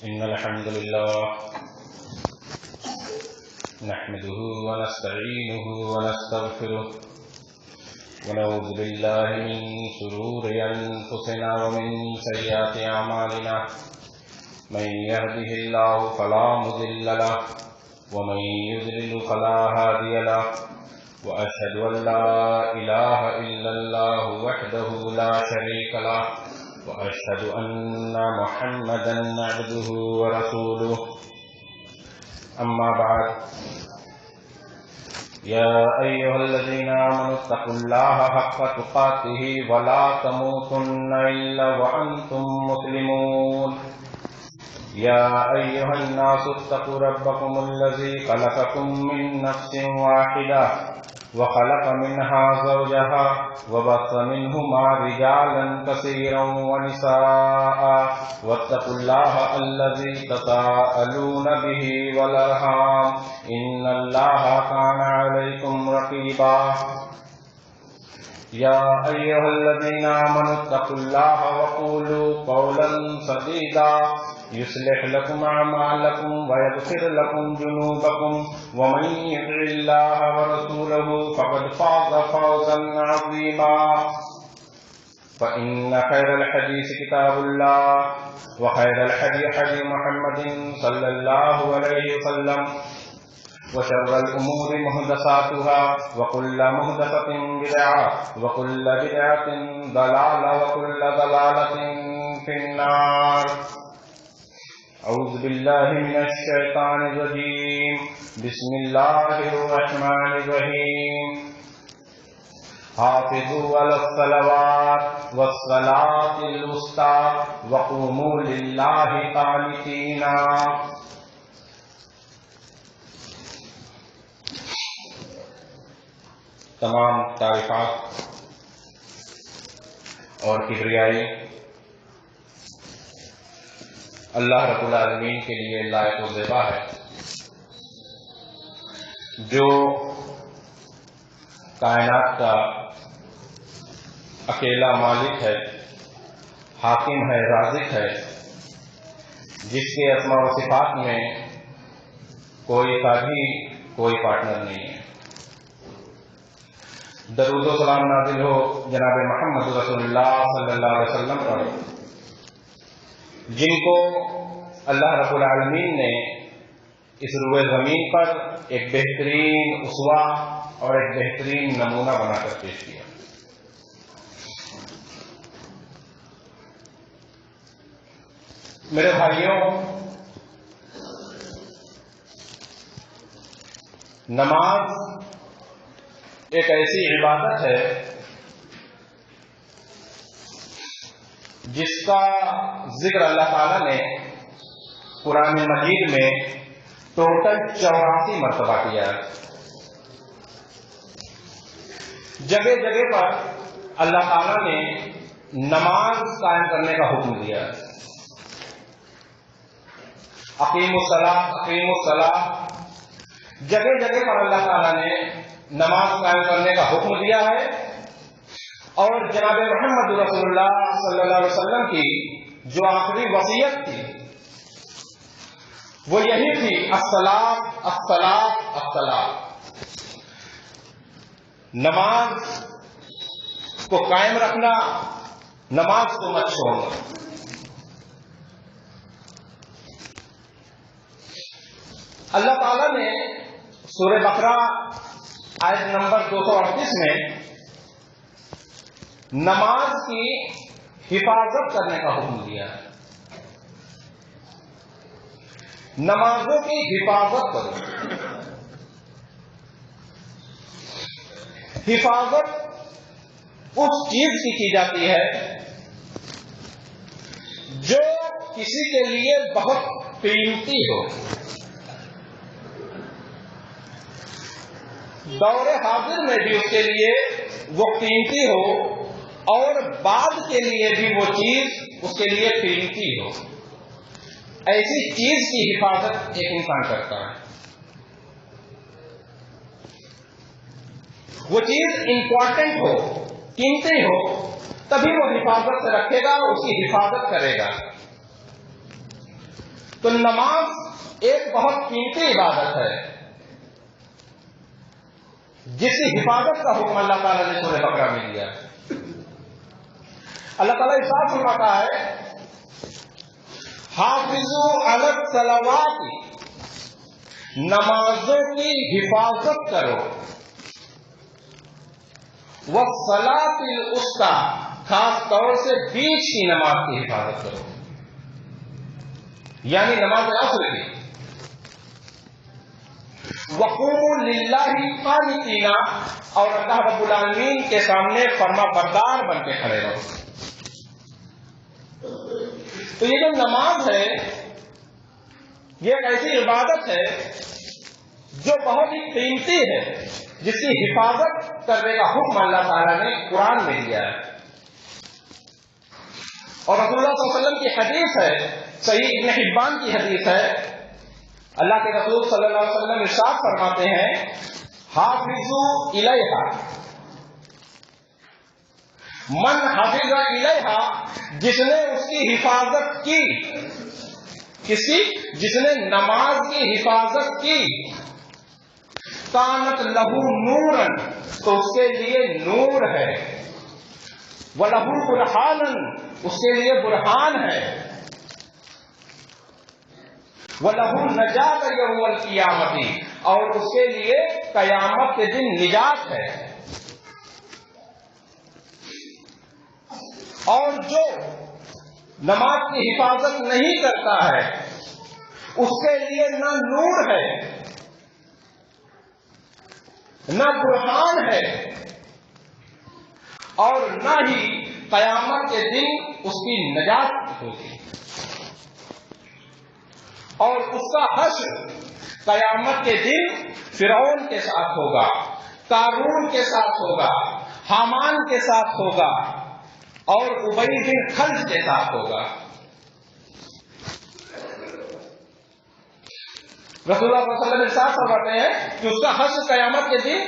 إن الحمد لله نحمده ونستعينه ونستغفره ونعوذ بالله من شرور أنفسنا ومن سيئات أعمالنا من يهده الله فلا مضل له ومن يضلل فلا هادي له وأشهد أن لا إله إلا الله وحده لا شريك له وأشهد أن محمدا عبده ورسوله أما بعد يا أيها الذين آمنوا اتقوا الله حق تقاته ولا تموتن إلا وأنتم مسلمون يا أيها الناس اتقوا ربكم الذي خلقكم من نفس واحدة وخلق منها زوجها وبث منهما رجالا كثيرا ونساء واتقوا الله الذي تساءلون به والأرحام إن الله كان عليكم رقيبا يا أيها الذين آمنوا اتقوا الله وقولوا قولا سديدا يصلح لكم أعمالكم ويغفر لكم ذنوبكم ومن يطع الله ورسوله فقد فاز فوزا عظيما فإن خير الحديث كتاب الله وخير الهدي هدي محمد صلى الله عليه وسلم وشر الأمور محدثاتها وكل محدثة بدعة وكل بدعة ضلالة وكل ضلالة في النار. أعوذ بالله من الشيطان الرجيم. بسم الله الرحمن الرحيم. حافظوا على الصلوات والصلاة الوسطى وقوموا لله قانتين. تمام تعریفات اور کبریائی اللہ رب العالمین کے لیے لائق و زیبا ہے، جو کائنات کا اکیلا مالک ہے، حاکم ہے، رازق ہے، جس کے اسماء و صفات میں کوئی ساتھی، کوئی پارٹنر نہیں ہے. درود و سلام نازل ہو جناب محمد رسول اللہ صلی اللہ علیہ وسلم پر، جن کو اللہ رب العالمین نے اس روئے زمین پر ایک بہترین اسوہ اور ایک بہترین نمونہ بنا کر پیش کیا. میرے بھائیوں، نماز ایک ایسی عبادت ہے جس کا ذکر اللہ تعالی نے قرآن مجید میں ٹوٹل 84 مرتبہ کیا ہے. جگہ جگہ پر اللہ تعالی نے نماز قائم کرنے کا حکم دیا ہے. اقیموا الصلاۃ اقیموا الصلاۃ، جگہ جگہ پر اللہ تعالی نے نماز قائم کرنے کا حکم دیا ہے. اور جناب محمد رسول اللہ صلی اللہ علیہ وسلم کی جو آخری وصیت تھی وہ یہی تھی، الصلاۃ الصلاۃ الصلاۃ. نماز کو قائم رکھنا، نماز کو مت چھوڑنا. اللہ تعالی نے سورہ بقرہ آیت نمبر 238 میں نماز کی حفاظت کرنے کا حکم دیا ہے. نمازوں کی حفاظت کرو. حفاظت اس چیز کی جاتی ہے جو کسی کے لیے بہت قیمتی ہو. دور حاضر میں بھی اس کے لیے وہ قیمتی ہو اور بعد کے لیے بھی وہ چیز اس کے لیے قیمتی ہو. ایسی چیز کی حفاظت ایک انسان کرتا ہے. وہ چیز امپورٹنٹ ہو، قیمتی ہو، تبھی وہ حفاظت سے رکھے گا، اس کی حفاظت کرے گا. تو نماز ایک بہت قیمتی عبادت ہے جس کی حفاظت کا حکم اللہ تعالیٰ نے سورہ بقرہ میں دیا ہے. اللہ تعالیٰ ارشاد فرماتا ہے حافظوا علی الصلوات، نمازوں کی حفاظت کرو، والصلاۃ الوسطی، خاص طور سے بیچ کی نماز کی حفاظت کرو، یعنی نماز عصر کی. وقوموا للہ قانتین، اور اللہ رب العالمین کے سامنے فرما بردار بن کے کھڑے رہو. تو یہ جو نماز ہے یہ ایک ایسی عبادت ہے جو بہت ہی قیمتی ہے، جس کی حفاظت کرنے کا حکم اللہ تعالیٰ نے قرآن میں دیا ہے. اور رسول اللہ صلی اللہ علیہ وسلم کی حدیث ہے، صحیح ابن حبان کی حدیث ہے، اللہ کے رسول صلی اللہ علیہ وسلم ارشاد فرماتے ہیں حافظوا الیہا، من حفظ الیہا، جس نے اس کی حفاظت کی، کسی جس نے نماز کی حفاظت کی، کانت لہو نورن، تو اس کے لیے نور ہے، وَلَهُ بُرْحَانًا، اس کے لیے برہان ہے، وَلَهُ نَجَاتَ يَوْمَ الْقِيَامَةِ، اور اس کے لیے قیامت کے دن نجات ہے. اور جو نماز کی حفاظت نہیں کرتا ہے اس کے لیے نہ نور ہے، نہ برہان ہے، اور نہ ہی قیامت کے دن اس کی نجات ہوگی. اور اس کا حشر قیامت کے دن فرعون کے ساتھ ہوگا، قارون کے ساتھ ہوگا، حامان کے ساتھ ہوگا، اور ابی بن خلف کے ساتھ ہوگا. رسول اللہ صلی اللہ علیہ وسلم ارشاد فرماتے ہیں کہ اس کا حشر قیامت کے دن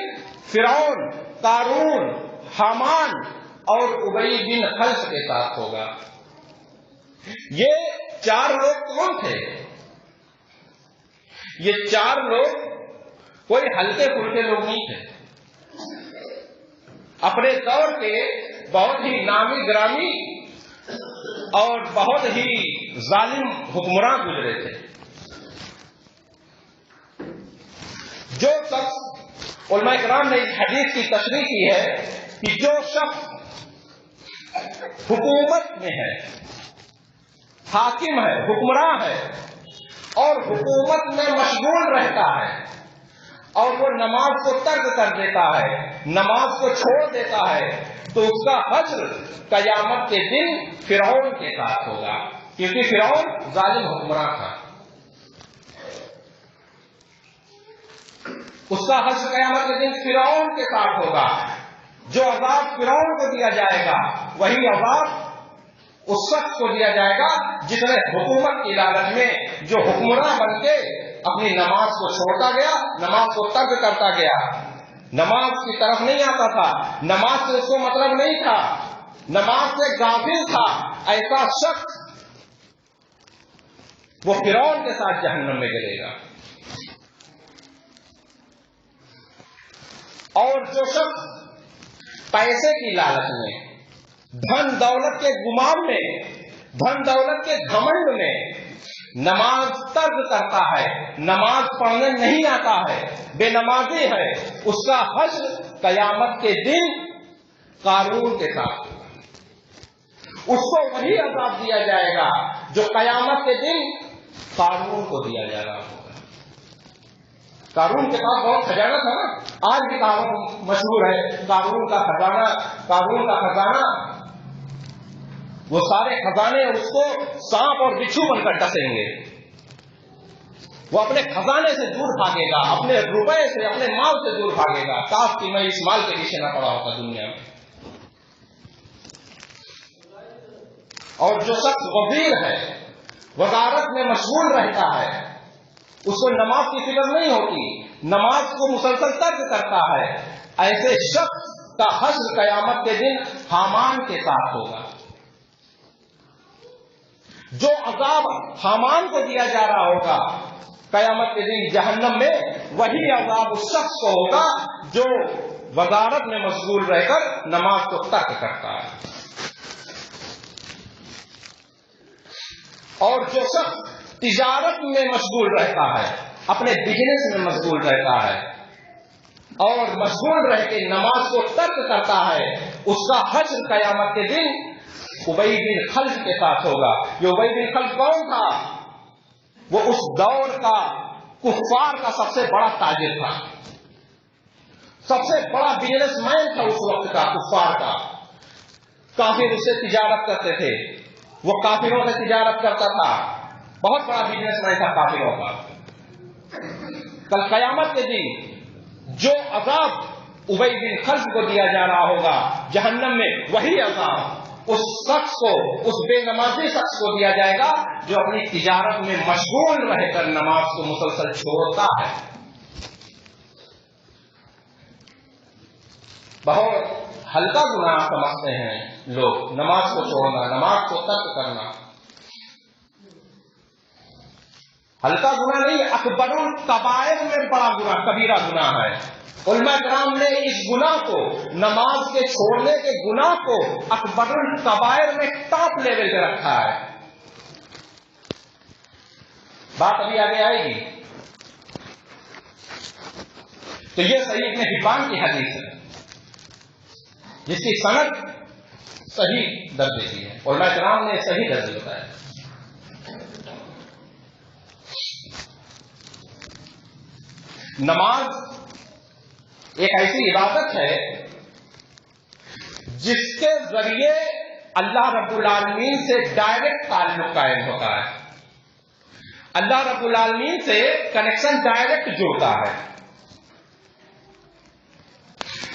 فرعون، قارون، حامان اور ابی بن خلف کے ساتھ ہوگا. یہ چار لوگ کون تھے؟ یہ چار لوگ کوئی ہلکے پھلکے لوگ نہیں تھے، اپنے دور کے بہت ہی نامی گرامی اور بہت ہی ظالم حکمراں گزرے تھے. جو شخص، علماء کرام نے اس حدیث کی تشریح کی ہے کہ جو شخص حکومت میں ہے، حاکم ہے، حکمراں ہے، اور حکومت میں مشغول رہتا ہے، اور وہ نماز کو ترک کر دیتا ہے، نماز کو چھوڑ دیتا ہے، تو اس کا حشر قیامت کے دن فرعون کے ساتھ ہوگا، کیونکہ فرعون ظالم حکمراں تھا. اس کا حشر قیامت کے دن فرعون کے ساتھ ہوگا. جو عذاب فرعون کو دیا جائے گا وہی عذاب اس شخص کو دیا جائے گا جس نے حکومت کی لالچ میں، جو حکمراں بن کے اپنی نماز کو چھوڑتا گیا، نماز کو ترک کرتا گیا، نماز کی طرف نہیں آتا تھا، نماز سے اس کو مطلب نہیں تھا، نماز سے غافل تھا. ایسا شخص وہ فرعون کے ساتھ جہنم میں گرے گا. اور جو شخص پیسے کی لالچ میں، دھن دولت کے گمان میں، دھن دولت کے گھمنڈ میں نماز ترک کرتا ہے، نماز پڑھنے نہیں آتا ہے، بے نمازی ہے، اس کا حشر قیامت کے دن قارون کے ساتھ ہوگا. اس کو وہی عذاب دیا جائے گا جو قیامت کے دن قارون کو دیا جا رہا ہوگا. قارون کے پاس بہت خزانہ تھا نا، آج بھی کہاوت مشہور ہے، قارون کا خزانہ، قارون کا خزانہ. وہ سارے خزانے اس کو سانپ اور بچھو بن کر ڈسیں گے. وہ اپنے خزانے سے دور بھاگے گا، اپنے روپے سے، اپنے مال سے دور بھاگے گا. کاش کہ میں اس مال کے پیچھے نہ پڑا ہوتا دنیا میں. اور جو شخص وزیر ہے، وزارت میں مشغول رہتا ہے، اس کو نماز کی فکر نہیں ہوتی، نماز کو مسلسل ترک کرتا ہے، ایسے شخص کا حشر قیامت کے دن حامان کے ساتھ ہوگا. جو عذاب حامان کو دیا جا رہا ہوگا قیامت کے دن جہنم میں، وہی عذاب اس شخص کو ہوگا جو وزارت میں مشغول رہ کر نماز کو ترک کرتا ہے. اور جو شخص تجارت میں مشغول رہتا ہے، اپنے بزنس میں مشغول رہتا ہے اور مشغول رہ کے نماز کو ترک کرتا ہے، اس کا حشر قیامت کے دن ابی بن خلف کے ساتھ ہوگا. یہ ابی بن خلف کون تھا؟ وہ اس دور کا کفار کا سب سے بڑا تاجر تھا، سب سے بڑا بزنس مین تھا اس وقت کا کفار کا. کافر اس سے تجارت کرتے تھے، وہ کافروں سے تجارت کرتا تھا، بہت بڑا بزنس مین تھا کافروں کا. کل قیامت کے دن جو عذاب ابی بن خلف کو دیا جا رہا ہوگا جہنم میں، وہی عذاب اس شخص کو، اس بے نمازی شخص کو دیا جائے گا جو اپنی تجارت میں مشغول رہ کر نماز کو مسلسل چھوڑتا ہے. بہت ہلکا گناہ سمجھتے ہیں لوگ نماز کو چھوڑنا، نماز کو ترک کرنا. ہلکا گناہ نہیں، اکبر الکبائر میں بڑا گناہ، کبیرہ گناہ ہے. علماء کرام نے اس گناہ کو، نماز کے چھوڑنے کے گناہ کو اکبر الکبائر میں ٹاپ لیول پہ رکھا ہے. بات ابھی آگے آئے گی. تو یہ صحیح ابن حبان کی حدیث ہے جس کی سند صحیح درجے کی ہے. علماء کرام نے صحیح درجے بتایا. نماز ایک ایسی عبادت ہے جس کے ذریعے اللہ رب العالمین سے ڈائریکٹ تعلق قائم ہوتا ہے. اللہ رب العالمین سے کنیکشن ڈائریکٹ جڑتا ہے.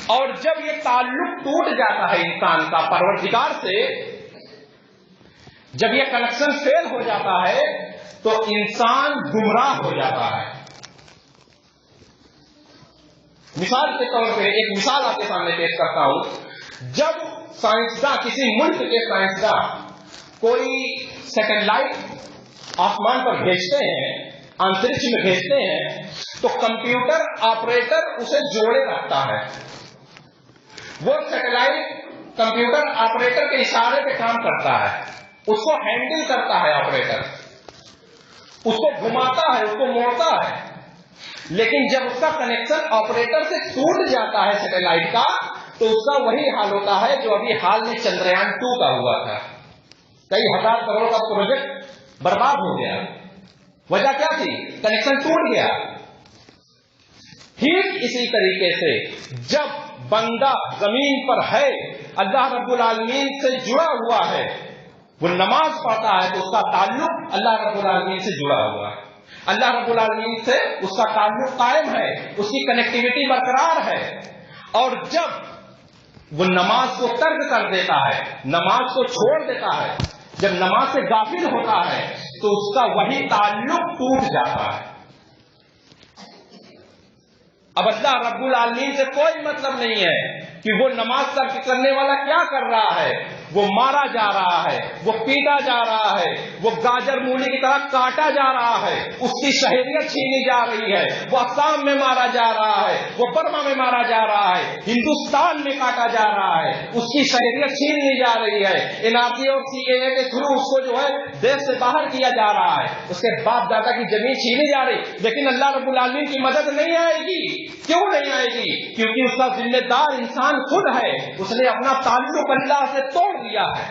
اور جب یہ تعلق ٹوٹ جاتا ہے انسان کا پروردگار سے، جب یہ کنیکشن فیل ہو جاتا ہے تو انسان گمراہ ہو جاتا ہے. مثال کے طور پہ ایک مثال آپ کے سامنے پیش کرتا ہوں. جب سائنسداں، کسی ملک کے سائنسداں کوئی سیٹلائٹ آسمان پر بھیجتے ہیں، انترکش میں بھیجتے ہیں، تو کمپیوٹر آپریٹر اسے جوڑے رکھتا ہے. وہ سیٹلائٹ کمپیوٹر آپریٹر کے اشارے پہ کام کرتا ہے، اس کو ہینڈل کرتا ہے آپریٹر، اس کو گھماتا ہے، اس کو موڑتا ہے. لیکن جب اس کا کنیکشن آپریٹر سے ٹوٹ جاتا ہے سیٹلائٹ کا، تو اس کا وہی حال ہوتا ہے جو ابھی حال میں چندریان 2 کا ہوا تھا. کئی ہزار کروڑ کا پروجیکٹ برباد ہو گیا. وجہ کیا تھی؟ کنیکشن ٹوٹ گیا. ٹھیک اسی طریقے سے جب بندہ زمین پر ہے، اللہ رب العالمین سے جڑا ہوا ہے، وہ نماز پڑھتا ہے تو اس کا تعلق اللہ رب العالمین سے جڑا ہوا ہے. اللہ رب العالمین سے اس کا تعلق قائم ہے، اس کی کنیکٹیوٹی برقرار ہے. اور جب وہ نماز کو ترک کر دیتا ہے، نماز کو چھوڑ دیتا ہے، جب نماز سے غافل ہوتا ہے تو اس کا وہی تعلق ٹوٹ جاتا ہے. اب اللہ رب العالمین سے کوئی مطلب نہیں ہے کہ وہ نماز ترک کرنے والا کیا کر رہا ہے. وہ مارا جا رہا ہے، وہ پیٹا جا رہا ہے، وہ گاجر مولی کی طرح کاٹا جا رہا ہے، اس کی شہریت چھینی جا رہی ہے، وہ آسام میں مارا جا رہا ہے، وہ برما میں مارا جا رہا ہے، ہندوستان میں کاٹا جا رہا ہے، اس کی شہریت چھین لی جا رہی ہے. NRC اور CAA کے تھرو اس کو جو ہے دیش سے باہر کیا جا رہا ہے، اس کے باپ دادا کی زمین چھینی جا رہی. لیکن اللہ رب العالمین کی مدد نہیں آئے گی. کیوں نہیں آئے گی؟ کیونکہ اس کا ذمہ دار انسان خود ہے. اس نے اپنا تعلق اللہ سے توڑ دیا ہے.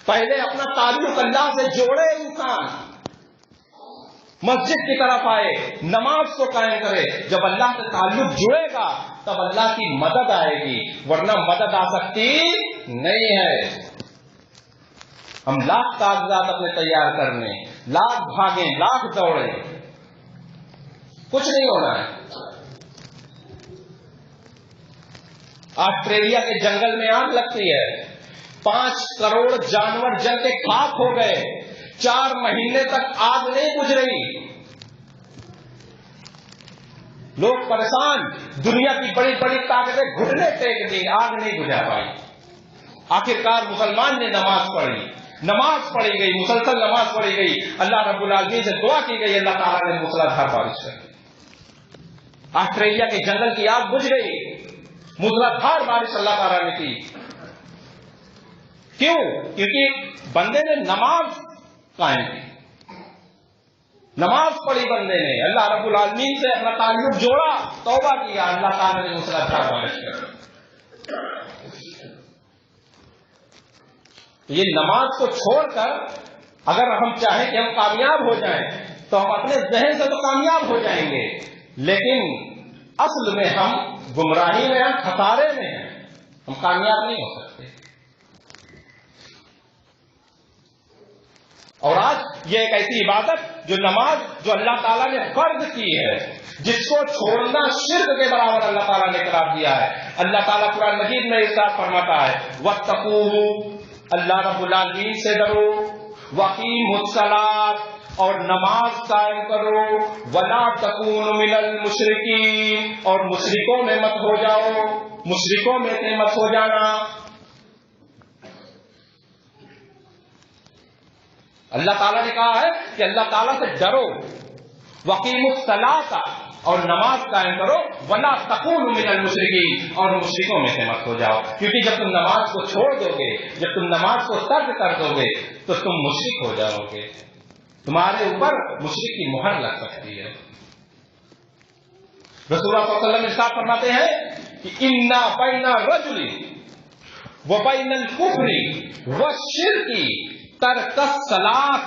پہلے اپنا تعلق اللہ سے جوڑے انسان، مسجد کی طرف آئے، نماز کو قائم کرے. جب اللہ سے تعلق جڑے گا تب اللہ کی مدد آئے گی، ورنہ مدد آ سکتی نہیں ہے. ہم لاکھ کاغذات اپنے تیار کرنے، لاکھ بھاگیں، لاکھ دوڑیں، کچھ نہیں ہونا ہے. آسٹریلیا کے جنگل میں آگ لگتی ہے، 5 کروڑ جانور جل کے خاک ہو گئے، 4 مہینے تک آگ نہیں بجھ رہی. لوگ پریشان، دنیا کی بڑی بڑی طاقتیں گھٹنے ٹیک دی، آگ نہیں بجھا پائی. آخرکار مسلمان نے نماز پڑھی، نماز پڑھی گئی، مسلسل نماز پڑھی گئی، اللہ رب العالمین سے دعا کی گئی، اللہ تعالیٰ نے موسلادھار بارش کر دی، آسٹریلیا کے جنگل کی آگ بجھ گئی، موسلادھار بارش اللہ تعالیٰ نے کی۔ کیوں؟ کیونکہ بندے نے نماز قائم کی، نماز پڑھی بندے نے، اللہ رب العالمین سے اپنا تعلق جوڑا، توبہ کیا، اللہ تعالیٰ نے موسلادھار بارش کر دی۔ یہ نماز کو چھوڑ کر اگر ہم چاہیں کہ ہم کامیاب ہو جائیں تو ہم اپنے ذہن سے تو کامیاب ہو جائیں گے، لیکن اصل میں ہم گمراہی میں ہیں، خسارے میں ہیں، ہم کامیاب نہیں ہو سکتے۔ اور آج یہ ایک ایسی عبادت جو نماز جو اللہ تعالیٰ نے فرض کی ہے، جس کو چھوڑنا شرک کے برابر اللہ تعالیٰ نے قرار دیا ہے۔ اللہ تعالیٰ قرآن مجید میں ارشاد فرماتا ہے وَاتَّقُوهُ، اللہ رب العالمین سے ڈرو، وَأَقِیمُوا الصَّلَاةَ، اور نماز قائم کرو، وَلَا تَكُونُوا مِنَ الْمُشْرِکِینَ، اور مشرکوں میں مت ہو جاؤ، مشرکوں میں سے مت ہو جانا۔ اللہ تعالیٰ نے کہا ہے کہ اللہ تعالیٰ سے ڈرو، وَأَقِیمُوا الصَّلَاةَ، اور نماز قائم کرو، وَلَا تَكُونُوا مِنَ الْمُشْرِکِینَ، اور مشرکوں میں سے مت ہو جاؤ، کیونکہ جب تم نماز کو چھوڑ دو گے، جب تم نماز کو ترک کر دو گے تو تم مشرک ہو جاؤ گے، تمہارے اوپر مشرک کی مہر لگ سکتی ہے۔ رسول اللہ صلی اللہ علیہ وسلم ارشاد فرماتے ہیں کہ اِنَّ بَيْنَ الرَّجُلِ وَبَيْنَ الْكُفْرِ وَالشِّرْكِ ترک الصلاۃ،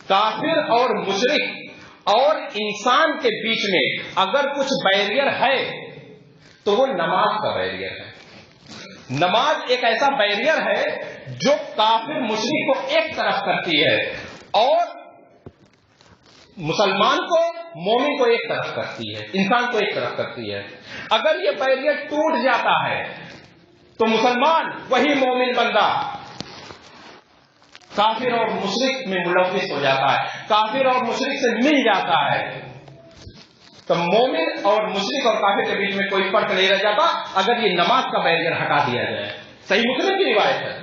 کافر اور مشرک اور انسان کے بیچ میں اگر کچھ بیریئر ہے تو وہ نماز کا بیریئر ہے۔ نماز ایک ایسا بیریئر ہے جو کافر مشرک کو ایک طرف کرتی ہے اور مسلمان کو، مومن کو ایک طرف کرتی ہے، انسان کو ایک طرف کرتی ہے۔ اگر یہ بیریئر ٹوٹ جاتا ہے تو مسلمان، وہی مومن بندہ، کافر اور مشرک میں ملوث ہو جاتا ہے، کافر اور مشرک سے مل جاتا ہے، تو مومن اور مشرک اور کافر کے بیچ میں کوئی فرق نہیں رہ جاتا اگر یہ نماز کا بیریئر ہٹا دیا جائے۔ صحیح مسلم کی روایت ہے۔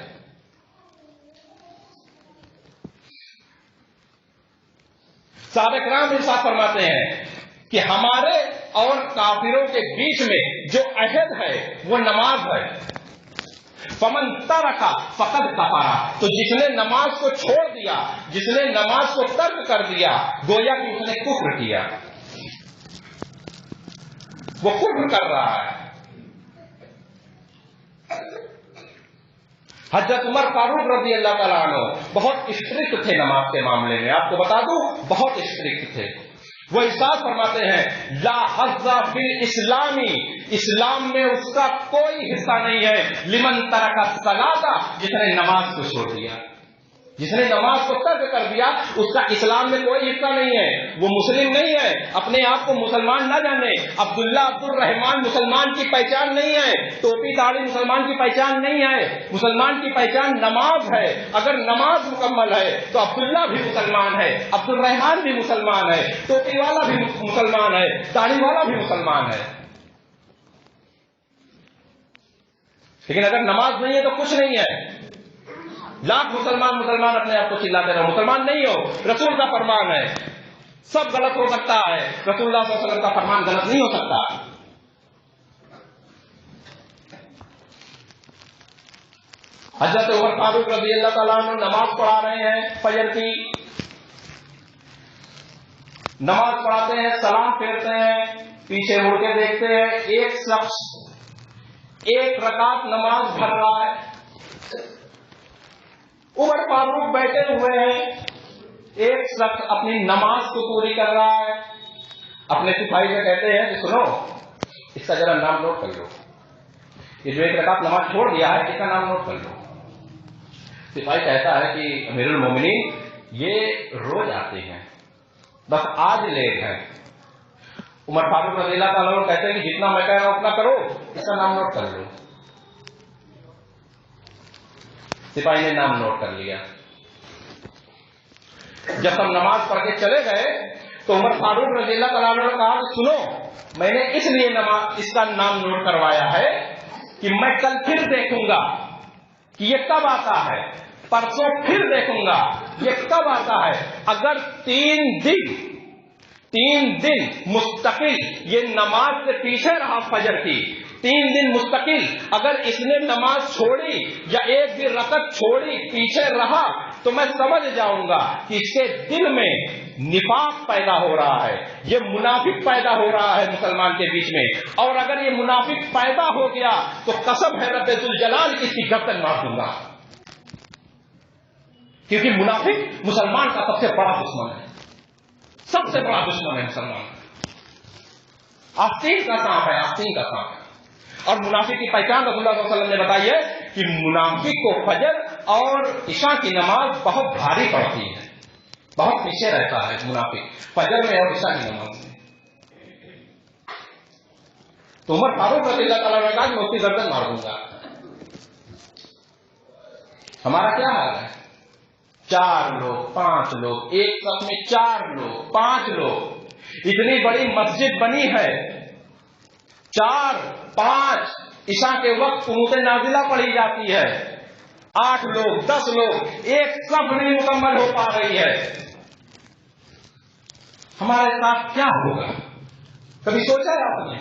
صحابہ کرام ارشاد فرماتے ہیں کہ ہمارے اور کافروں کے بیچ میں جو عہد ہے وہ نماز ہے۔ فمن ترک فقد کفر، تو جس نے نماز کو چھوڑ دیا، جس نے نماز کو ترک کر دیا، گویا کہ اس نے کفر کیا، وہ کفر کر رہا ہے۔ حضرت عمر فاروق رضی اللہ تعالیٰ عنہ بہت اسٹرکٹ تھے نماز کے معاملے میں، آپ کو بتا دوں بہت اسٹرکٹ تھے۔ وہ ارشاد فرماتے ہیں لا حظ فی الاسلام، اسلام میں اس کا کوئی حصہ نہیں ہے، لمن ترک الصلاۃ، جس نے نماز کو چھوڑ دیا، جس نے نماز کو ترک کر دیا اس کا اسلام میں کوئی حصہ نہیں ہے، وہ مسلم نہیں ہے، اپنے آپ کو مسلمان نہ جانے۔ عبداللہ عبد الرحمان مسلمان کی پہچان نہیں ہے، ٹوپی داڑھی مسلمان کی پہچان نہیں ہے، مسلمان کی پہچان نماز ہے۔ اگر نماز مکمل ہے تو عبداللہ بھی مسلمان ہے، عبد الرحمان بھی مسلمان ہے، ٹوپی والا بھی مسلمان ہے، داڑھی والا بھی مسلمان ہے۔ لیکن اگر نماز نہیں ہے تو کچھ نہیں ہے۔ لاکھ مسلمان اپنے آپ کو چلاتے رہو، مسلمان نہیں ہو۔ رسول کا فرمان ہے سب غلط ہو سکتا ہے، رسول اللہ صلی اللہ علیہ وسلم کا فرمان غلط نہیں ہو سکتا۔ حضرت عمر فاروق رضی اللہ تعالیٰ عنہ نماز پڑھا رہے ہیں، فجر کی نماز پڑھاتے ہیں، سلام پھیرتے ہیں، پیچھے مڑ کے دیکھتے ہیں، ایک شخص ایک رکعت نماز پڑھ رہا ہے، عمر فاروق بیٹھے ہوئے ہیں، ایک شخص اپنی نماز کو پوری کر رہا ہے، اپنے سپاہی سے کہتے ہیں کہ سنو اس کا ذرا نام نوٹ کر لو، یہ جو ایک رکعت نماز چھوڑ دیا ہے اس کا نام نوٹ کر لو۔ سپاہی کہتا ہے کہ امیر المومنین یہ روز آتے ہیں، بس آج لیٹ ہے۔ عمر فاروق رضی اللہ تعالیٰ عنہ کہتے ہیں کہ جتنا میں کہہ رہا ہوں اتنا کرو، اس کا نام نوٹ کر لو۔ سپاہی نے نام نوٹ کر لیا۔ جب ہم نماز پڑھ کے چلے گئے تو عمر فاروق رضی اللہ تعالیٰ عنہ نے کہا کہ سنو میں نے اس لیے اس کا نام نوٹ کروایا ہے کہ میں کل پھر دیکھوں گا کہ یہ کب آتا ہے، پرسوں پھر دیکھوں گا یہ کب آتا ہے. اگر 3 دن مستقل یہ نماز سے پیچھے رہا فجر کی، 3 دن مستقل اگر اس نے نماز چھوڑی یا ایک بھی رکعت چھوڑی پیچھے رہا تو میں سمجھ جاؤں گا کہ اس کے دل میں نفاق پیدا ہو رہا ہے، یہ منافق پیدا ہو رہا ہے مسلمان کے بیچ میں. اور اگر یہ منافق پیدا ہو گیا تو قسم ہے رب ذوالجلال کی اس کی گردن مار دوں گا، کیونکہ منافق مسلمان کا سب سے بڑا دشمن ہے، سب سے بڑا دشمن ہے مسلمان کا. آستین کا سانپ ہے، آستین کا سانپ ہے. اور منافق کی پہچان رسول اللہ صلی اللہ علیہ وسلم نے بتائی ہے کہ منافق کو فجر اور عشاء کی نماز بہت بھاری پڑتی ہے، بہت پیچھے رہتا ہے منافق فجر میں اور عشاء کی نماز میں. تو عمر فاروق رضی اللہ تعالیٰ نے کہا کہ میں اس کی گردن مار دوں گا. ہمارا کیا حال ہے؟ 4 لوگ 5 لوگ ایک صف میں، 4 لوگ 5 لوگ، اتنی بڑی مسجد بنی ہے، 4 5 عشاء کے وقت قنوت نازلہ پڑھی جاتی ہے، 8 لوگ 10 لوگ، ایک صف نہیں مکمل ہو پا رہی ہے. ہمارے ساتھ کیا ہوگا؟ کبھی سوچا ہے آپ نے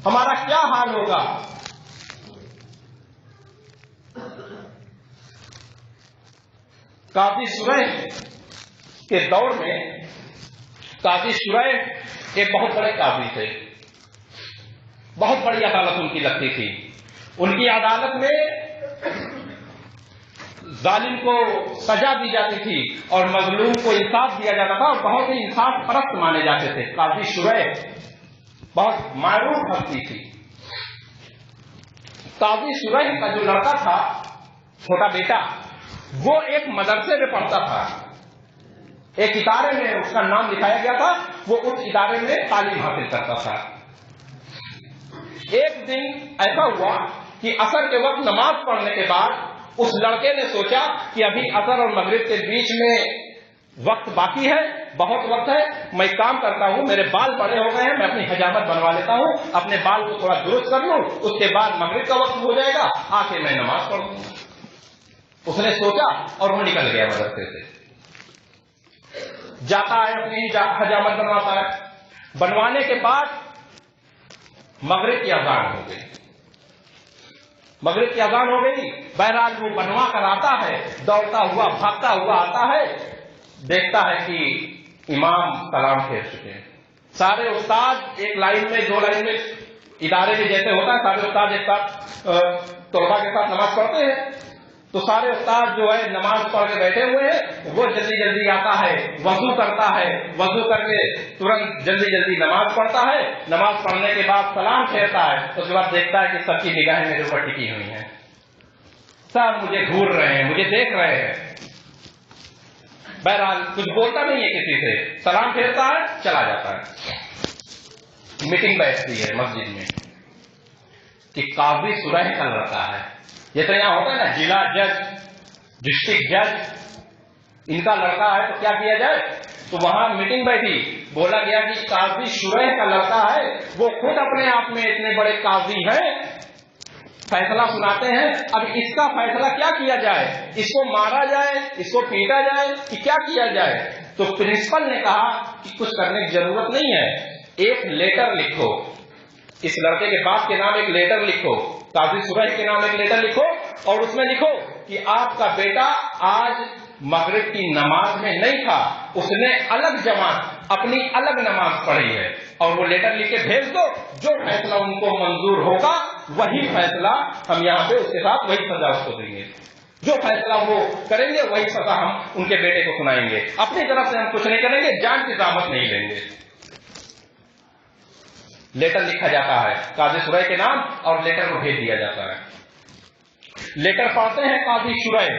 ہمارا کیا حال ہوگا؟ قاضی شریح کے دور میں قاضی شریح ایک بہت بڑے قاضی تھے، بہت بڑی عدالت ان کی لگتی تھی. ان کی عدالت میں ظالم کو سزا دی جاتی تھی اور مظلوم کو انصاف دیا جاتا تھا، اور بہت ہی انصاف پرست مانے جاتے تھے. قاضی شریح بہت معروف ہستی تھی. قاضی شریح کا جو لڑکا تھا، چھوٹا بیٹا، وہ ایک مدرسے میں پڑھتا تھا، ایک ادارے میں اس کا نام لکھایا گیا تھا، وہ اس ادارے میں تعلیم حاصل کرتا تھا. ایک دن ایسا ہوا کہ عصر کے وقت نماز پڑھنے کے بعد اس لڑکے نے سوچا کہ ابھی عصر اور مغرب کے بیچ میں وقت باقی ہے، بہت وقت ہے، میں کام کرتا ہوں، میرے بال بڑے ہو گئے ہیں، میں اپنی حجامت بنوا لیتا ہوں، اپنے بال کو تھوڑا درست کر لوں، اس کے بعد مغرب کا وقت ہو جائے گا، آ کے میں نماز پڑھ لوں. اس نے سوچا اور وہ نکل گیا مدرسے سے. جاتا ہے اپنی حجامت بنواتا ہے. بنوانے کے بعد مغرب کی اذان ہو گئی، مغرب کی اذان ہو گئی. بہرحال وہ بنوا کر آتا ہے، دوڑتا ہوا بھاگتا ہوا آتا ہے، دیکھتا ہے کہ امام سلام پھیر چکے ہیں. سارے استاد ایک لائن میں 2 لائن میں، ادارے میں جیسے ہوتا ہے سارے استاد ایک ساتھ طلباء کے ساتھ نماز پڑھتے ہیں، تو سارے استاد جو ہے نماز پڑھ کے بیٹھے ہوئے ہیں، وہ جلدی جلدی آتا ہے، وضو کرتا ہے، وضو کر کے ترنت جلدی جلدی نماز پڑھتا ہے. نماز پڑھنے کے بعد سلام پھیرتا ہے، اس کے بعد دیکھتا ہے کہ سب کی نگاہیں میرے اوپر ٹکی ہوئی ہیں، سب مجھے گھور رہے ہیں، مجھے دیکھ رہے ہیں. بہرحال کچھ بولتا نہیں ہے کسی سے، سلام پھیرتا ہے، چلا جاتا ہے. میٹنگ بیٹھتی ہے مسجد میں کہ قاضی شریح کا لڑکا ہے، جیسے یہاں ہوتا ہے نا ضلع جج، ڈسٹرکٹ جج، ان کا لڑکا ہے تو کیا کیا جائے. تو وہاں میٹنگ بیٹھی، بولا گیا کہ قاضی شریح کا لڑکا ہے، وہ خود اپنے آپ میں اتنے بڑے قاضی ہیں، فیصلہ سناتے ہیں، اب اس کا فیصلہ کیا کیا جائے، اس کو مارا جائے، اس کو پیٹا جائے کہ کیا کیا جائے. تو پرنسپل نے کہا کہ کچھ کرنے کی ضرورت نہیں ہے، ایک لیٹر لکھو، اس لڑکے کے باپ کے نام ایک لیٹر لکھو، قاضی شریح کے نام ایک لیٹر لکھو، اور اس میں لکھو کہ آپ کا بیٹا آج مغرب کی نماز میں نہیں تھا، اس نے الگ جماعت اپنی الگ نماز پڑھی ہے، اور وہ لیٹر لکھ کے بھیج دو، جو فیصلہ ان کو منظور ہوگا وہی فیصلہ ہم یہاں پہ اس کے ساتھ وہی سزا اس کو دیں گے، جو فیصلہ وہ کریں گے وہی سزا ہم ان کے بیٹے کو سنائیں گے، اپنی طرف سے ہم کچھ نہیں کریں گے، جان کی زحمت نہیں لیں گے. لیٹر لکھا جاتا ہے قاضی شریح کے نام اور لیٹر کو بھیج دیا جاتا ہے. لیٹر پڑھتے ہیں قاضی شریح،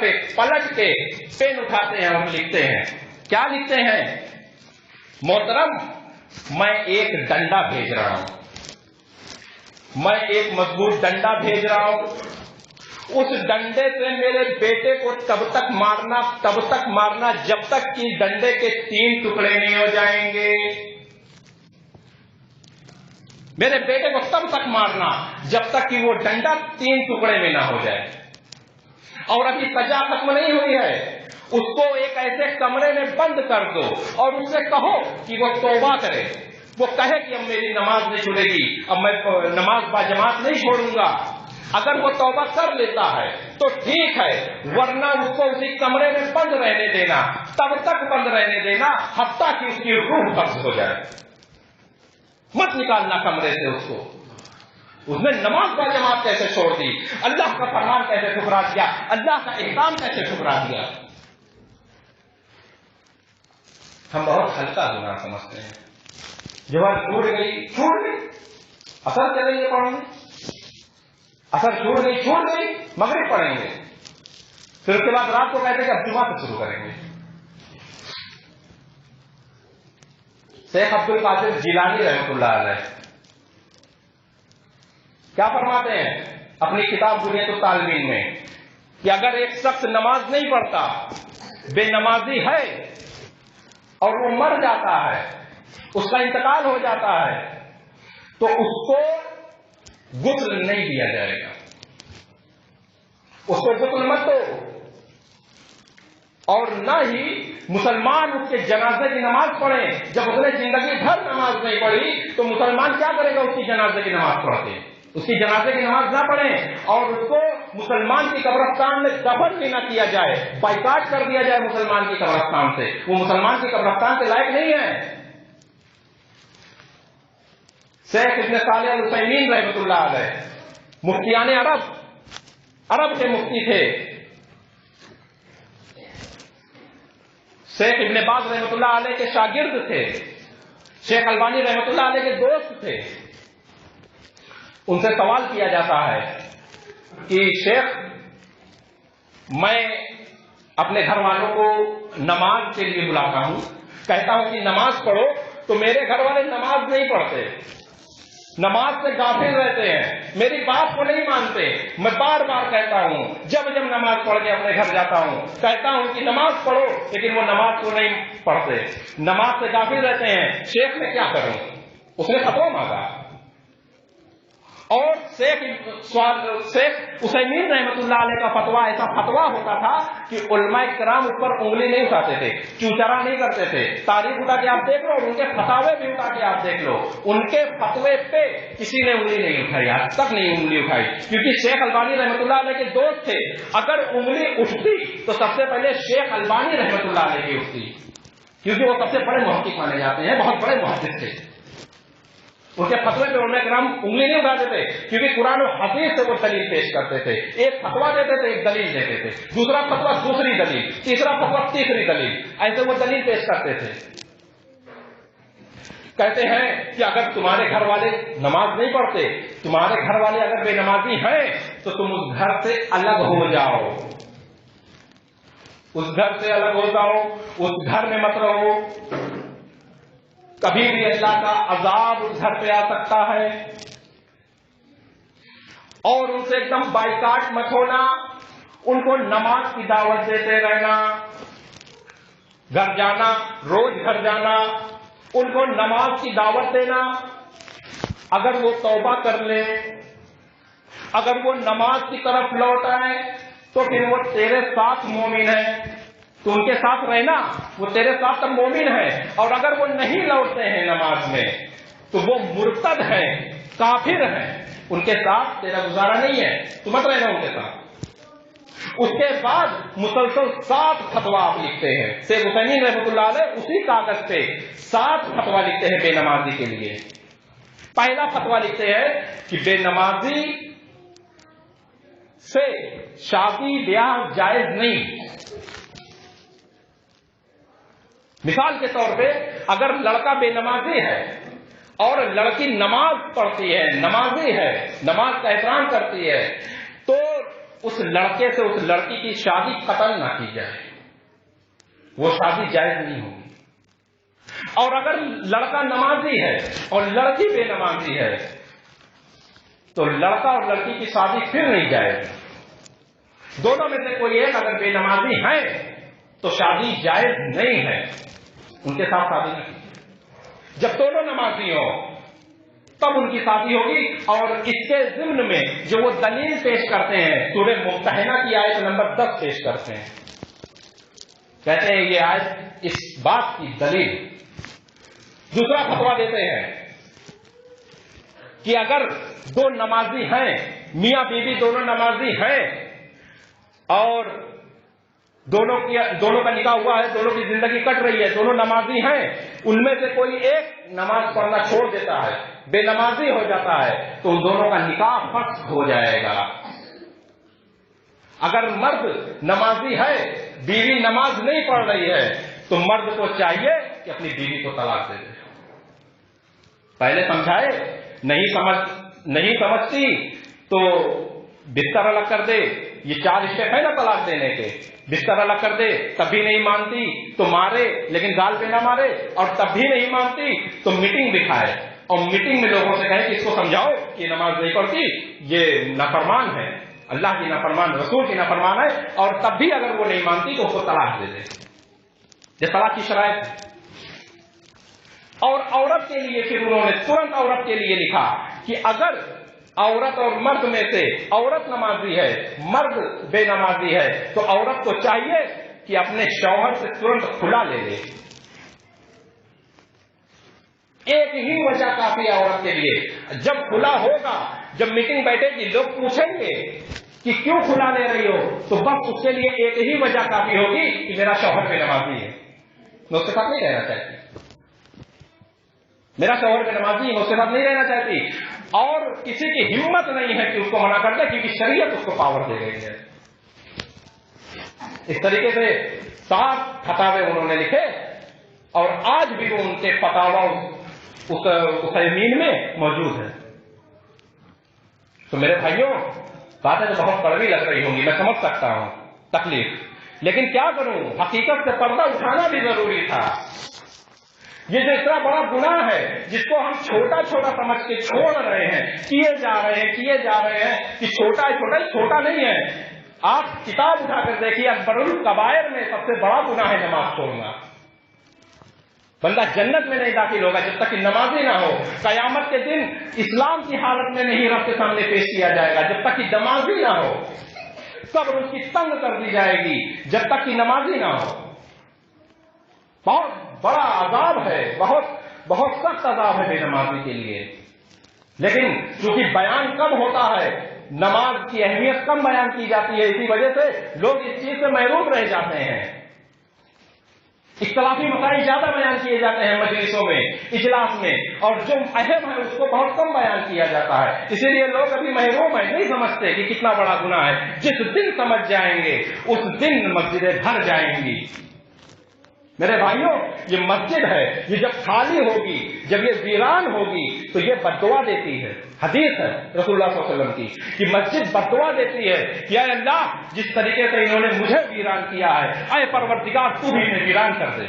پہ پلٹ کے پین اٹھاتے ہیں اور لکھتے ہیں. کیا لکھتے ہیں؟ محترم، میں ایک ڈنڈا بھیج رہا ہوں، میں ایک مضبوط ڈنڈا بھیج رہا ہوں، اس ڈنڈے سے میرے بیٹے کو تب تک مارنا جب تک کہ ڈنڈے کے 3 ٹکڑے نہیں ہو جائیں گے. میرے بیٹے کو تب تک مارنا جب تک کہ وہ ڈنڈا 3 ٹکڑے میں نہ ہو جائے. اور ابھی سزا ختم نہیں ہوئی ہے، اس کو ایک ایسے کمرے میں بند کر دو اور اس سے کہو کہ وہ توبہ کرے. وہ کہے کہ اب میری نماز نہیں چھوڑے گی، اب میں نماز با جماعت نہیں چھوڑوں گا. اگر وہ توبہ کر لیتا ہے تو ٹھیک ہے، ورنہ اس کو اسی کمرے میں بند رہنے دینا، تب تک بند رہنے دینا حتیٰ کہ اس کی روح قبض ہو جائے. مت نکالنا کمرے سے اس کو. اس نے نماز با جماعت کیسے چھوڑ دی، اللہ کا فرمان کیسے ٹھکرا دیا، اللہ کا احکام کیسے ٹھکرا دیا. ہم بہت ہلکا گناہ سمجھتے ہیں. جب چھوڑ گئی چھوڑ گئی، اثر چلیں گے پڑھیں گے، اثر چھوڑ گئی مغرب پڑھیں گے، پھر اس کے بعد رات کو کہتے ہیں کہ اب جمعہ سے شروع کریں گے. شیخ عبد القادر جیلانی رحمۃ اللہ علیہ کیا فرماتے ہیں اپنی کتاب بنیاد الطالبین میں کہ اگر ایک شخص نماز نہیں پڑھتا، بے نمازی ہے اور وہ مر جاتا ہے، اس کا انتقال ہو جاتا ہے، تو اس کو غسل نہیں دیا جائے گا. اس کو غسل مت دو، اور نہ ہی مسلمان اس کے جنازے کی نماز پڑھیں. جب اس نے زندگی بھر نماز نہیں پڑھی تو مسلمان کیا کرے گا اس کی جنازے کی نماز پڑھ کے؟ اس کی جنازے کی نماز نہ پڑھیں اور اس کو مسلمان کی قبرستان میں دفن بھی نہ کیا جائے، بائیکاٹ کر دیا جائے مسلمان کی قبرستان سے. وہ مسلمان کی قبرستان کے لائق نہیں ہے. شیخ ابن صالح العثیمین رحمۃ اللہ علیہ مفتیان عرب کے مفتی تھے. شیخ ابن باز رحمۃ اللہ علیہ کے شاگرد تھے. شیخ البانی رحمۃ اللہ علیہ کے دوست تھے. ان سے سوال کیا جاتا ہے کہ شیخ، میں اپنے گھر والوں کو نماز کے لیے بلاتا ہوں، کہتا ہوں کہ نماز پڑھو، تو میرے گھر والے نماز نہیں پڑھتے، نماز سے غافل رہتے ہیں، میری بات کو نہیں مانتے. میں بار بار کہتا ہوں، جب نماز پڑھ کے اپنے گھر جاتا ہوں کہتا ہوں کہ نماز پڑھو، لیکن وہ نماز کو نہیں پڑھتے، نماز سے غافل رہتے ہیں. شیخ میں کیا کروں؟ اس نے فتویٰ مانگا. اور شیخ عثیمین رحمۃ اللہ علیہ کا فتویٰ ایسا فتویٰ ہوتا تھا کہ علماء کرام اوپر انگلی نہیں اٹھاتے تھے، چوچرا نہیں کرتے تھے. تاریخ اٹھا کے آپ دیکھ لو، ان کے فتاوے بھی اٹھا کے آپ دیکھ لو، ان کے فتوے پہ کسی نے انگلی نہیں اٹھائی، آج تک نہیں انگلی اٹھائی. کیونکہ شیخ البانی رحمۃ اللہ علیہ کے دوست تھے. اگر انگلی اٹھتی تو سب سے پہلے شیخ البانی رحمۃ اللہ علیہ کی اٹھتی، کیونکہ وہ سب سے بڑے محقق مانے جاتے ہیں، بہت بڑے محدث تھے. ان کے فتوے پہ علماء کرام انگلی نہیں اٹھاتے تھے، کیونکہ قرآن و حدیث سے وہ دلیل پیش کرتے تھے. ایک فتویٰ دیتے تھے، ایک دلیل دیتے تھے، دوسرا فتویٰ دوسری دلیل، تیسرا فتویٰ تیسری دلیل، ایسے وہ دلیل پیش کرتے تھے. کہتے ہیں کہ اگر تمہارے گھر والے نماز نہیں پڑھتے، تمہارے گھر والے اگر بے نمازی ہیں، تو تم اس گھر سے الگ ہو جاؤ، اس گھر سے الگ ہو جاؤ، اس گھر میں مت رہو. کبھی بھی اللہ کا عذاب اس گھر پہ آ سکتا ہے. اور ان سے ایک دم بائیکاٹ مت ہونا، ان کو نماز کی دعوت دیتے رہنا، گھر جانا، روز گھر جانا، ان کو نماز کی دعوت دینا. اگر وہ توبہ کر لے، اگر وہ نماز کی طرف لوٹ آئے تو پھر وہ تیرے ساتھ مومن ہے، تو ان کے ساتھ رہنا، وہ تیرے ساتھ تب مومن ہے. اور اگر وہ نہیں لوٹتے ہیں نماز میں تو وہ مرتد ہیں، کافر ہیں، ان کے ساتھ تیرا گزارا نہیں ہے، تو مت رہنا ان کے ساتھ. اس کے بعد مسلسل 7 فتویٰ آپ لکھتے ہیں. شیخ عثیمین رحمۃ اللہ علیہ اسی کاغذ پہ 7 فتویٰ لکھتے ہیں بے نمازی کے لیے. پہلا فتویٰ لکھتے ہیں کہ بے نمازی سے شادی بیاہ جائز نہیں. مثال کے طور پہ اگر لڑکا بے نمازی ہے اور لڑکی نماز پڑھتی ہے، نمازی ہے، نماز کا احترام کرتی ہے، تو اس لڑکے سے اس لڑکی کی شادی قطعاً نہ کی جائے، وہ شادی جائز نہیں ہوگی. اور اگر لڑکا نمازی ہے اور لڑکی بے نمازی ہے تو لڑکا اور لڑکی کی شادی پھر نہیں جائے گی. دونوں میں سے کوئی ایک اگر بے نمازی ہے تو شادی جائز نہیں ہے، ان کے ساتھ شادی نہیں. جب دونوں نمازی ہوں تب ان کی شادی ہوگی۔ اور اس کے ضمن میں جو وہ دلیل پیش کرتے ہیں سورہ ممتحنہ کی آیت نمبر 10 پیش کرتے ہیں، کہتے ہیں یہ آیت اس بات کی دلیل۔ دوسرا فتویٰ دیتے ہیں کہ اگر دو نمازی ہیں، میاں بیوی دونوں نمازی ہیں اور دونوں کا نکاح ہوا ہے، دونوں کی زندگی کٹ رہی ہے، دونوں نمازی ہیں، ان میں سے کوئی ایک نماز پڑھنا چھوڑ دیتا ہے، بے نمازی ہو جاتا ہے، تو ان دونوں کا نکاح فسخ ہو جائے گا۔ اگر مرد نمازی ہے، بیوی نماز نہیں پڑھ رہی ہے، تو مرد کو چاہیے کہ اپنی بیوی کو طلاق دے دے۔ پہلے سمجھائے، نہیں سمجھتی تو بستر الگ کر دے، یہ 4 اسٹیپ ہے نا طلاق دینے کے، بستر الگ کر دے، تب بھی نہیں مانتی تو مارے، لیکن گال پہ نہ مارے، اور تب بھی نہیں مانتی تو میٹنگ دکھائے، اور میٹنگ میں لوگوں سے کہے کہ اس کو سمجھاؤ کہ نماز نہیں پڑھتی، یہ نافرمان ہے، اللہ کی نافرمان، رسول کی نافرمان ہے، اور تب بھی اگر وہ نہیں مانتی تو اس کو طلاق دے دے۔ یہ طلاق کی شرائط ہے۔ اور عورت کے لیے پھر انہوں نے ترنت عورت کے لیے لکھا کہ اگر عورت اور مرد میں سے عورت نمازی ہے، مرد بے نمازی ہے، تو عورت کو چاہیے کہ اپنے شوہر سے ترنت کھلا لے لے۔ ایک ہی وجہ کافی ہے عورت کے لیے، جب کھلا ہوگا، جب میٹنگ بیٹھے گی، لوگ پوچھیں گے کہ کیوں کھلا لے رہی ہو، تو بس اس کے لیے ایک ہی وجہ کافی ہوگی کہ میرا شوہر بے نمازی ہے، میں اس کے ساتھ نہیں رہنا چاہتی، میرا شوہر بے نمازی ہے، میں اس کے ساتھ نہیں رہنا چاہتی، اور کسی کی ہمت نہیں ہے کہ اس کو منع کر دے، کیونکہ شریعت اس کو پاور دے گئی ہے۔ اس طریقے سے 7 فتاوے انہوں نے لکھے، اور آج بھی وہ ان کے فتاوا عثیمین میں موجود ہے۔ تو میرے بھائیوں، باتیں تو بہت کڑوی لگ رہی ہوں گی، میں سمجھ سکتا ہوں تکلیف، لیکن کیا کروں، حقیقت سے پردہ اٹھانا بھی ضروری تھا۔ یہ جو اتنا بڑا گناہ ہے جس کو ہم چھوٹا چھوٹا سمجھ کے چھوڑ رہے ہیں، کیے جا رہے ہیں کہ چھوٹا ہے، چھوٹا نہیں ہے۔ آپ کتاب اٹھا کر دیکھیے، اکبر الکبائر میں سب سے بڑا گناہ ہے نماز چھوڑنا۔ بندہ جنت میں نہیں داخل ہوگا جب تک کہ نمازی نہ ہو، قیامت کے دن اسلام کی حالت میں نہیں رب کے سامنے پیش کیا جائے گا جب تک کہ نمازی نہ ہو، قبر اس کی تنگ کر دی جائے گی جب تک کہ نمازی نہ ہو۔ بہت بڑا عذاب ہے، بہت سخت عذاب ہے بے نمازی کے لیے، لیکن چونکہ بیان کم ہوتا ہے، نماز کی اہمیت کم بیان کی جاتی ہے، اسی وجہ سے لوگ اس چیز سے محروم رہ جاتے ہیں۔ اختلافی مسائل زیادہ بیان کیے جاتے ہیں مجلسوں میں، اجلاس میں، اور جو اہم ہے اس کو بہت کم بیان کیا جاتا ہے، اسی لیے لوگ ابھی محروم ہیں، نہیں سمجھتے کہ کتنا بڑا گناہ ہے۔ جس دن سمجھ جائیں گے اس دن مسجدیں بھر جائیں گی۔ میرے بھائیوں، یہ مسجد ہے، یہ جب خالی ہوگی، جب یہ ویران ہوگی تو یہ بددعا دیتی ہے۔ حدیث ہے رسول اللہ صلی اللہ علیہ وسلم کی کہ مسجد بددعا دیتی ہے کہ اے اللہ، جس طریقے سے انہوں نے مجھے ویران کیا ہے، اے پروردگار تو بھی انہیں ویران کر دے،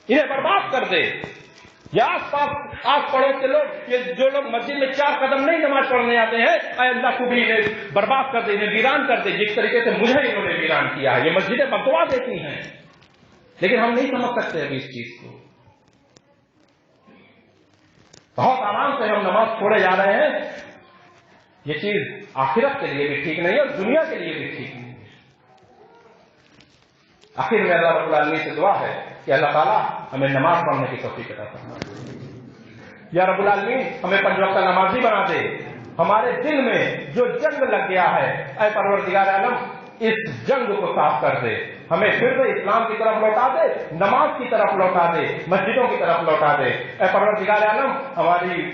انہیں برباد کر دے۔ یا آس پڑوس کے لوگ، یہ جو لوگ مسجد میں 4 قدم نہیں نماز پڑھنے آتے ہیں، اے اللہ تو بھی انہیں برباد کر دے، انہیں ویران کر دے جس طریقے سے مجھے انہوں نے ویران کیا ہے۔ یہ مسجدیں بددعا دیتی ہیں، لیکن ہم نہیں سمجھ سکتے ابھی اس چیز کو۔ بہت آرام سے ہم نماز چھوڑے جا رہے ہیں، یہ چیز آخرت کے لیے بھی ٹھیک نہیں ہے اور دنیا کے لیے بھی ٹھیک نہیں ہے۔ آخر میں اللہ رب العالمین سے دعا ہے کہ اللہ تعالیٰ ہمیں نماز پڑھنے کی توفیق عطا فرمائے۔ یا رب العالمین ہمیں 5 وقت نمازی بنا دے۔ ہمارے دل میں جو جنگ لگ گیا ہے، اے پروردگار عالم اس جنگ کو صاف کر دے، ہمیں پھر سے اسلام کی طرف لوٹا دے، نماز کی طرف لوٹا دے، مسجدوں کی طرف لوٹا دے۔ اے پروردگار عالم ہماری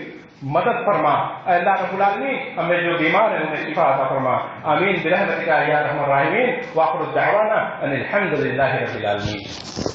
مدد فرما، اے اللہ رب العالمین ہمیں جو بیمار ہیں انہیں شفا عطا فرما۔ آمین برحمتک یا ارحم الراحمین، وآخر دعوانا ان الحمد للہ رب العالمین۔